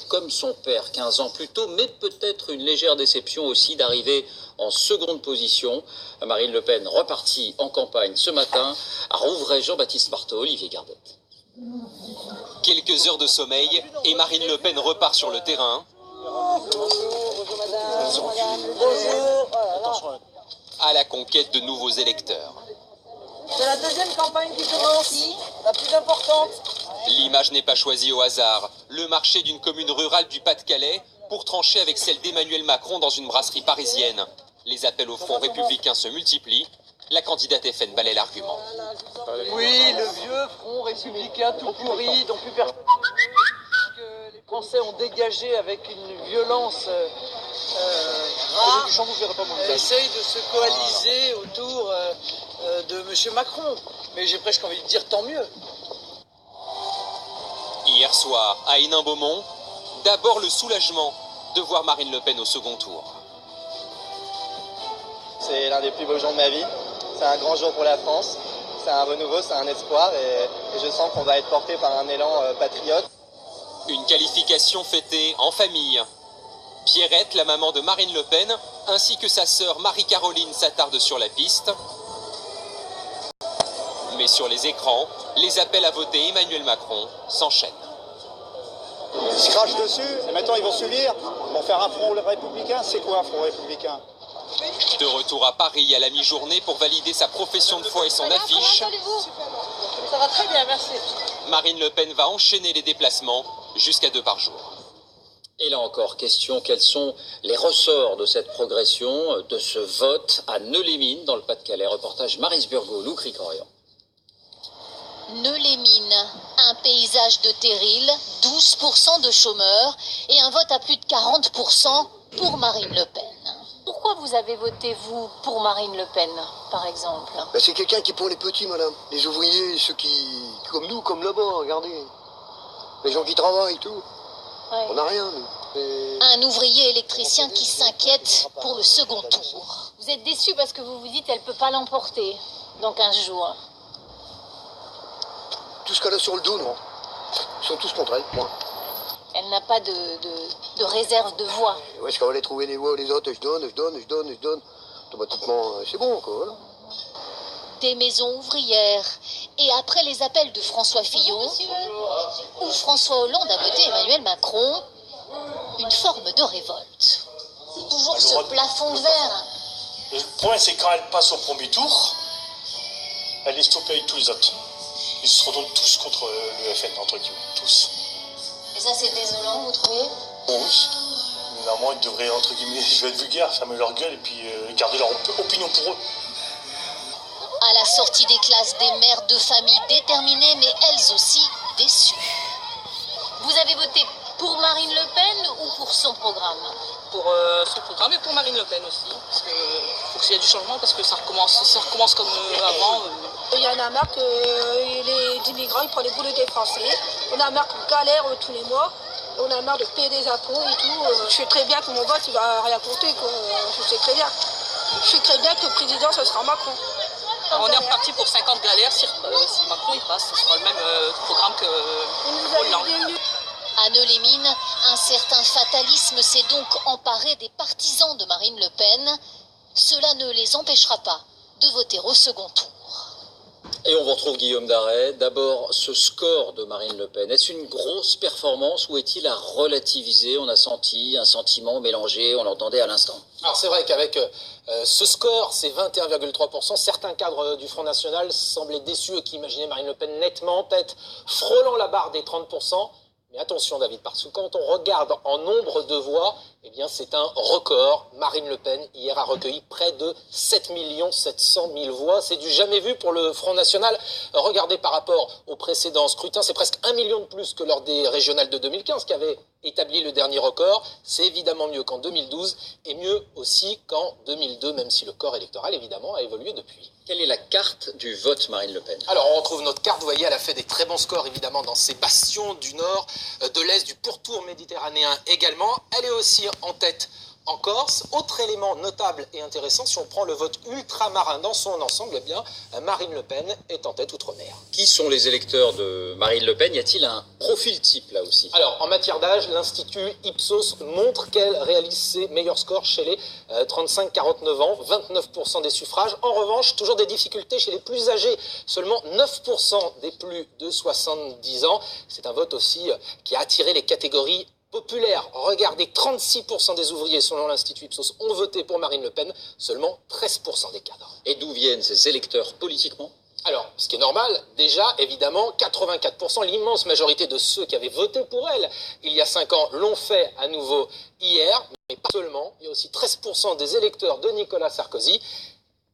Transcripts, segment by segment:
Comme son père 15 ans plus tôt, mais peut-être une légère déception aussi d'arriver en seconde position. Marine Le Pen repartie en campagne ce matin à Rouvray. Jean-Baptiste Marteau, Olivier Gardette. Quelques heures de sommeil et Marine Le Pen repart sur le terrain. Bonjour madame. À la conquête de nouveaux électeurs. C'est la deuxième campagne qui commence, la plus importante. L'image n'est pas choisie au hasard. Le marché d'une commune rurale du Pas-de-Calais pour trancher avec celle d'Emmanuel Macron dans une brasserie parisienne. Les appels au Front républicain se multiplient. La candidate FN balaie l'argument. Oui, le vieux Front républicain tout pourri, dont plus personne que les Français ont dégagé avec une violence rare, essaye de se coaliser autour de M. Macron. Mais j'ai presque envie de dire tant mieux. Hier soir, à Hénin-Beaumont, d'abord le soulagement de voir Marine Le Pen au second tour. C'est l'un des plus beaux jours de ma vie. C'est un grand jour pour la France. C'est un renouveau, c'est un espoir et je sens qu'on va être porté par un élan patriote. Une qualification fêtée en famille. Pierrette, la maman de Marine Le Pen, ainsi que sa sœur Marie-Caroline s'attardent sur la piste. Mais sur les écrans, les appels à voter Emmanuel Macron s'enchaînent. Ils se crachent dessus et maintenant ils vont subir. Ils vont faire un front républicain. C'est quoi un front républicain? De retour à Paris à la mi-journée pour valider sa profession de foi et son affiche. Ça va très bien, merci. Marine Le Pen va enchaîner les déplacements jusqu'à 2 par jour. Et là encore, question, quels sont les ressorts de cette progression, de ce vote à Neu-les-Mines dans le Pas-de-Calais? Reportage Maryse Burgot, Lou Cricorian. Neu-les-Mines, un paysage de terrils, 12% de chômeurs et un vote à plus de 40% pour Marine Le Pen. Pourquoi vous avez voté, vous, pour Marine Le Pen, par exemple? C'est quelqu'un qui est pour les petits, madame. Les ouvriers, ceux qui... comme nous, comme là-bas, regardez. Les gens qui travaillent, tout. Ouais. On n'a rien, nous. Un ouvrier électricien qui s'inquiète pour le second tour. Vous êtes déçu parce que vous vous dites qu'elle ne peut pas l'emporter dans 15 jours. Tout ce qu'elle a sur le dos, non. Ils sont tous contre elle, moi. Elle n'a pas de réserve de voix. Où est-ce qu'on va aller trouver les voix, les autres? Je donne. Automatiquement, c'est bon, quoi, voilà. Des maisons ouvrières. Et après les appels de François Fillon, où François Hollande a voté Emmanuel Macron, une forme de révolte. Toujours ce plafond de verre. Le problème, c'est quand elle passe au premier tour, elle est stoppée avec tous les autres. Ils se retournent tous contre le FN, entre guillemets, tous. Et ça, c'est désolant, vous trouvez? Bon, oui. Normalement, ils devraient, entre guillemets, je vais être vulgaire, fermer leur gueule et puis garder leur opinion pour eux. À la sortie des classes, des mères de famille déterminées, mais elles aussi déçues. Vous avez voté pour Marine Le Pen ou pour son programme? Pour son programme et pour Marine Le Pen aussi. Parce que faut qu'il y ait du changement, parce que ça recommence comme avant. Il y en a marre que les immigrants ils prennent les boulots des Français. On a marre qu'on galère tous les mois. On a marre de payer des impôts et tout. Je sais très bien que mon vote il va rien compter, quoi. Je sais très bien. Je sais très bien que le président ce sera Macron. On est reparti pour 50 galères. Si Macron il passe, ce sera le même programme que Hollande. À Neu-les-Mines, un certain fatalisme s'est donc emparé des partisans de Marine Le Pen. Cela ne les empêchera pas de voter au second tour. Et on vous retrouve Guillaume Daret. D'abord, ce score de Marine Le Pen, est-ce une grosse performance ou est-il à relativiser? On a senti un sentiment mélangé, on l'entendait à l'instant. Alors c'est vrai qu'avec ce score, c'est 21,3%. Certains cadres du Front National semblaient déçus et qui imaginaient Marine Le Pen nettement en tête, frôlant la barre des 30%. Mais attention David, parce que quand on regarde en nombre de voix, eh bien c'est un record. Marine Le Pen, hier, a recueilli près de 7 700 000 voix. C'est du jamais vu pour le Front National. Regardez par rapport au précédent scrutin, c'est presque 1 million de plus que lors des régionales de 2015 qui avaient établi le dernier record. C'est évidemment mieux qu'en 2012 et mieux aussi qu'en 2002, même si le corps électoral, évidemment, a évolué depuis. Quelle est la carte du vote Marine Le Pen? Alors on retrouve notre carte, vous voyez, elle a fait des très bons scores évidemment dans ces bastions du nord, de l'est, du pourtour méditerranéen également. Elle est aussi en tête en Corse. Autre élément notable et intéressant, si on prend le vote ultramarin dans son ensemble, eh bien, Marine Le Pen est en tête outre-mer. Qui sont les électeurs de Marine Le Pen? Y a-t-il un profil type là aussi? Alors, en matière d'âge, l'Institut Ipsos montre qu'elle réalise ses meilleurs scores chez les 35-49 ans, 29% des suffrages. En revanche, toujours des difficultés chez les plus âgés, seulement 9% des plus de 70 ans. C'est un vote aussi qui a attiré les catégories populaire. Regardez, 36% des ouvriers, selon l'Institut Ipsos, ont voté pour Marine Le Pen, seulement 13% des cadres. Et d'où viennent ces électeurs politiquement? Alors, ce qui est normal, déjà, évidemment, 84%, l'immense majorité de ceux qui avaient voté pour elle il y a 5 ans l'ont fait à nouveau hier, mais pas seulement. Il y a aussi 13% des électeurs de Nicolas Sarkozy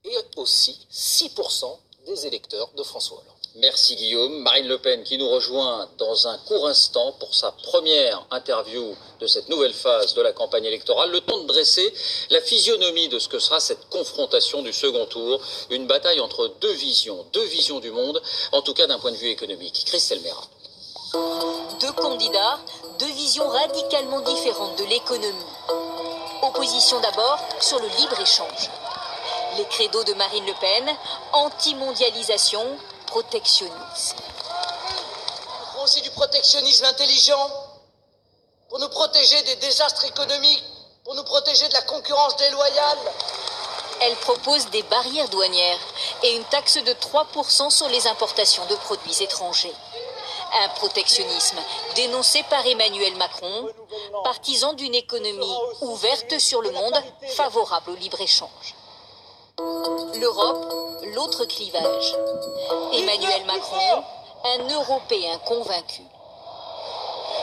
et aussi 6% des électeurs de François Hollande. Merci Guillaume. Marine Le Pen qui nous rejoint dans un court instant pour sa première interview de cette nouvelle phase de la campagne électorale. Le temps de dresser la physionomie de ce que sera cette confrontation du second tour. Une bataille entre deux visions du monde, en tout cas d'un point de vue économique. Christelle Mera. Deux candidats, deux visions radicalement différentes de l'économie. Opposition d'abord sur le libre-échange. Les credos de Marine Le Pen, anti-mondialisation, protectionnisme. Nous ferons aussi du protectionnisme intelligent pour nous protéger des désastres économiques, pour nous protéger de la concurrence déloyale. Elle propose des barrières douanières et une taxe de 3% sur les importations de produits étrangers. Un protectionnisme dénoncé par Emmanuel Macron, partisan d'une économie ouverte sur le monde, favorable au libre-échange. L'Europe, l'autre clivage. Emmanuel Macron, un Européen convaincu.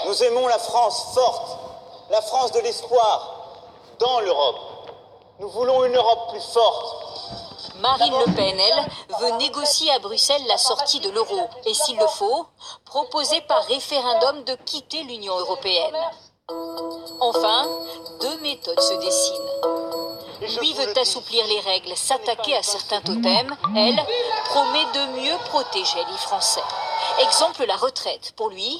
Nous aimons la France forte, la France de l'espoir, dans l'Europe. Nous voulons une Europe plus forte. Marine Le Pen, elle, veut négocier à Bruxelles la sortie de l'euro et, s'il le faut, proposer par référendum de quitter l'Union européenne. Enfin, deux méthodes se dessinent. Lui veut assouplir les règles, s'attaquer à certains totems. Elle promet de mieux protéger les Français. Exemple, la retraite. Pour lui,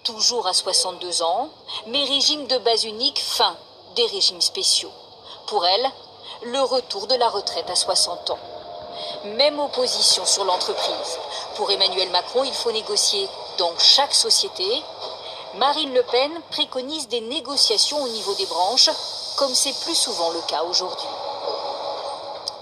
toujours à 62 ans, mais régime de base unique, fin des régimes spéciaux. Pour elle, le retour de la retraite à 60 ans. Même opposition sur l'entreprise. Pour Emmanuel Macron, il faut négocier dans chaque société. Marine Le Pen préconise des négociations au niveau des branches, comme c'est plus souvent le cas aujourd'hui.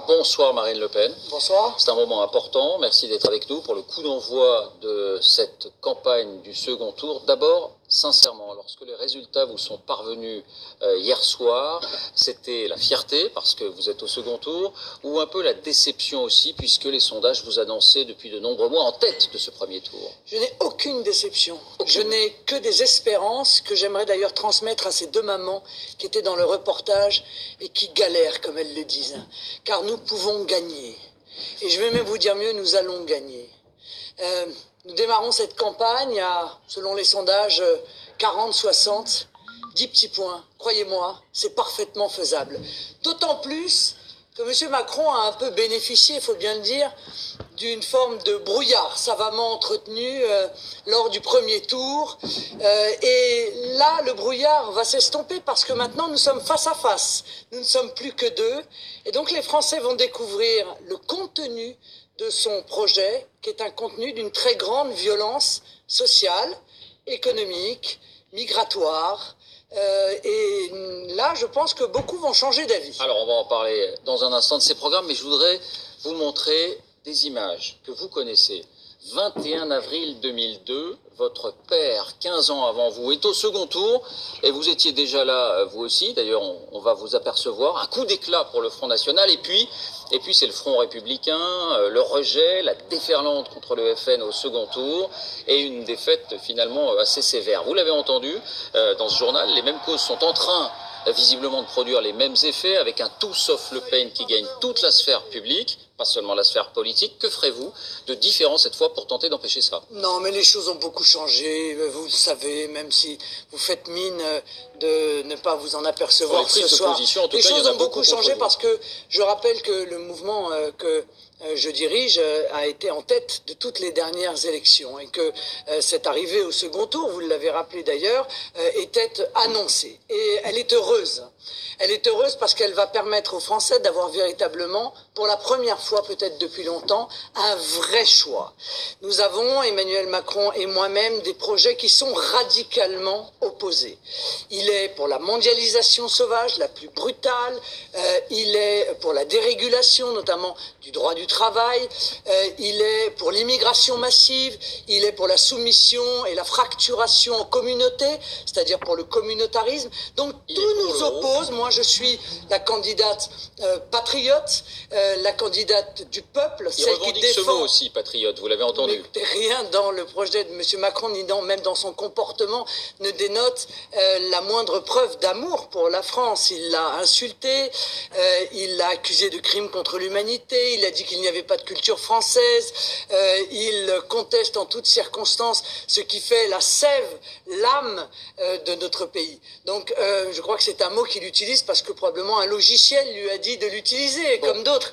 Bonsoir Marine Le Pen. Bonsoir. C'est un moment important. Merci d'être avec nous pour le coup d'envoi de cette campagne du second tour. D'abord, sincèrement, lorsque les résultats vous sont parvenus hier soir, c'était la fierté parce que vous êtes au second tour ou un peu la déception aussi puisque les sondages vous annonçaient depuis de nombreux mois en tête de ce premier tour? Je n'ai aucune déception. Je n'ai que des espérances que j'aimerais d'ailleurs transmettre à ces deux mamans qui étaient dans le reportage et qui galèrent, comme elles le disent. Car nous pouvons gagner. Et je vais même vous dire mieux, nous allons gagner. Nous démarrons cette campagne à, selon les sondages, 40, 60, 10 petits points. Croyez-moi, c'est parfaitement faisable. D'autant plus que M. Macron a un peu bénéficié, il faut bien le dire, d'une forme de brouillard savamment entretenu lors du premier tour. Et là, le brouillard va s'estomper parce que maintenant, nous sommes face à face. Nous ne sommes plus que deux. Et donc, les Français vont découvrir le contenu de son projet, qui est un contenu d'une très grande violence sociale, économique, migratoire. Et là, je pense que beaucoup vont changer d'avis. Alors, on va en parler dans un instant de ces programmes, mais je voudrais vous montrer des images que vous connaissez. 21 avril 2002, votre père, 15 ans avant vous, est au second tour, et vous étiez déjà là, vous aussi, d'ailleurs on va vous apercevoir, un coup d'éclat pour le Front National, et puis c'est le Front Républicain, le rejet, la déferlante contre le FN au second tour, et une défaite finalement assez sévère. Vous l'avez entendu dans ce journal, les mêmes causes sont en train visiblement de produire les mêmes effets, avec un tout sauf Le Pen qui gagne toute la sphère publique, pas seulement la sphère politique. Que ferez-vous de différent cette fois pour tenter d'empêcher ça? Non, mais les choses ont beaucoup changé, vous le savez, même si vous faites mine de ne pas vous en apercevoir ce soir. En tout les cas, choses ont beaucoup changé parce que je rappelle que le mouvement que je dirige a été en tête de toutes les dernières élections et que cette arrivée au second tour, vous l'avez rappelé d'ailleurs, était annoncée. Et elle est heureuse. Elle est heureuse parce qu'elle va permettre aux Français d'avoir véritablement, pour la première fois peut-être depuis longtemps, un vrai choix. Nous avons, Emmanuel Macron et moi-même, des projets qui sont radicalement opposés. Il est pour la mondialisation sauvage, la plus brutale, il est pour la dérégulation, notamment du droit du travail, il est pour l'immigration massive, il est pour la soumission et la fracturation en communauté, c'est-à-dire pour le communautarisme. Donc tout nous oppose. Moi, je suis la candidate patriote, la candidate du peuple, il celle revendique qui défend... ce mot aussi, patriote, vous l'avez entendu. Mais rien dans le projet de M. Macron, ni même dans son comportement, ne dénote la moindre preuve d'amour pour la France. Il l'a insulté, il l'a accusé de crimes contre l'humanité, il a dit qu'il n'y avait pas de culture française, il conteste en toutes circonstances ce qui fait la sève, l'âme de notre pays. Donc je crois que c'est un mot qu'il utilise parce que probablement un logiciel lui a dit de l'utiliser, comme d'autres.